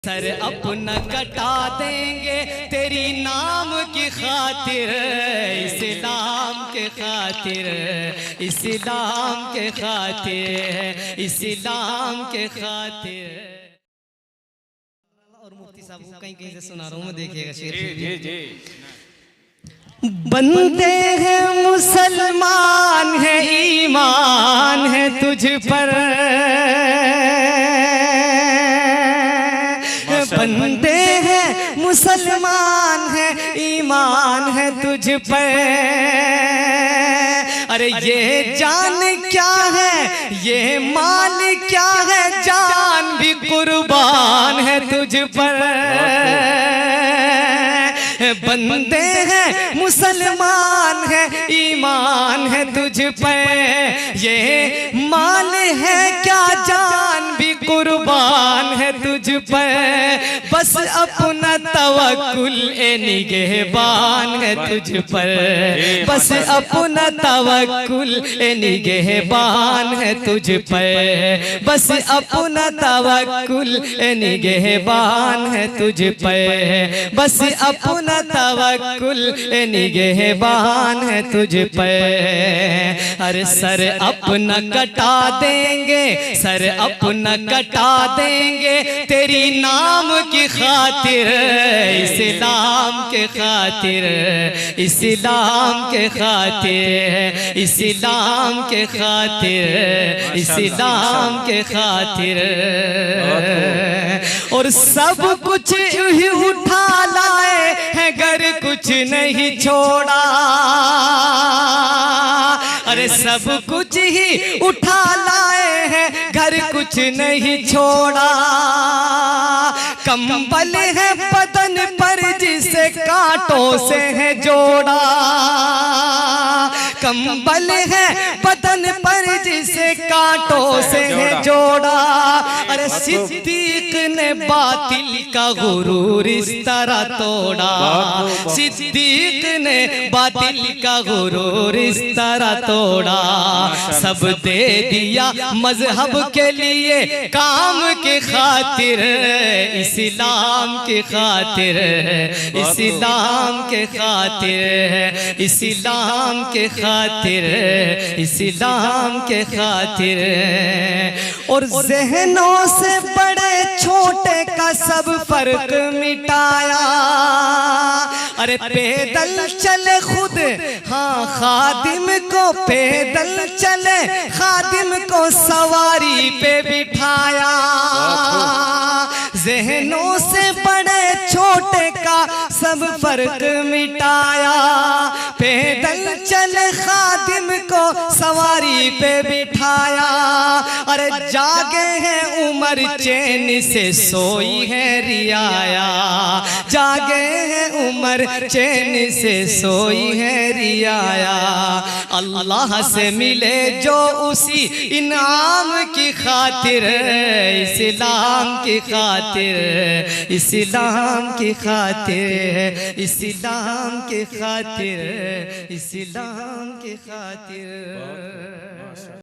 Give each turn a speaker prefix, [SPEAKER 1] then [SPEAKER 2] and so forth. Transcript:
[SPEAKER 1] Sir अपना कटा देंगे तेरी नाम की खातिर, इस्लाम के खातिर, इस्लाम के खातिर, इस्लाम के खातिर। और मुफ्ती साहब को कहीं कहीं से सुना रहा हूँ मैं, देखिएगा शेर। जी जी। बंदे हैं मुसलमान है, ईमान है तुझ पर, बंदे हैं मुसलमान है, ईमान है तुझ पर। अरे ये जान क्या है, ये माल क्या है, जान भी कुर्बान है तुझ पर। बंदे हैं मुसलमान है, ईमान है तुझ पर। ये माल है क्या, जान भी कुर्बान है तुझ पर। बस अपना तवक्कुल ए निगहबान है तुझ पर, बस अपना तवक्कुल ए निगहबान है तुझ पर, बस अपना तवक्कुल ए निगहबान है तुझ पर, बस अपना तवक्कुल ए निगहबान है तुझ पर। अरे सर अपना कटा देंगे, सर अपना कटा देंगे तेरी नाम की खातिर, इस्लाम के खातिर, इस्लाम के खातिर, इस्लाम के खातिर, इस्लाम के खातिर। और सब कुछ ही उठा लाए हैं, घर कुछ नहीं छोड़ा। अरे सब कुछ ही उठा लाए हैं, घर कुछ नहीं छोड़ा। कंबल है बदन पर जिसे कांटों से है जोड़ा, कंबल है बदन पर जिसे कांटों से है जोड़ा। अरे सिद्दीक ने बातिल का गुरूर इस तरह तोड़ा, सिद्दीक ने बातिल का गुरूर इस तरह तोड़ा। सब दे दिया मजहब के लिए काम के खातिर, इस्लाम के खातिर, इस्लाम के खातिर, इस्लाम के खातिर, इस्लाम के खातिर। और ज़हनों से बड़े छोटे का सब फर्क मिटाया। अरे पैदल चले खुद, हाँ खादिम को पैदल चले, खादिम को सवारी पे बिठाया। ज़हनों से बड़े छोटे का सब फर्क मिटाया। पैदल चले खादिम को सवारी पे बिठाया। अरे जागे हैं उमर चैन से सोई है रियाया, जागे हैं उमर चैन से सोई है रियाया। अल्लाह से मिले जो उसी इनाम की खातिर, इस्लाम की खातिर, इस्लाम की खातिर, इस्लाम की खातिर, इस्लाम की खातिर।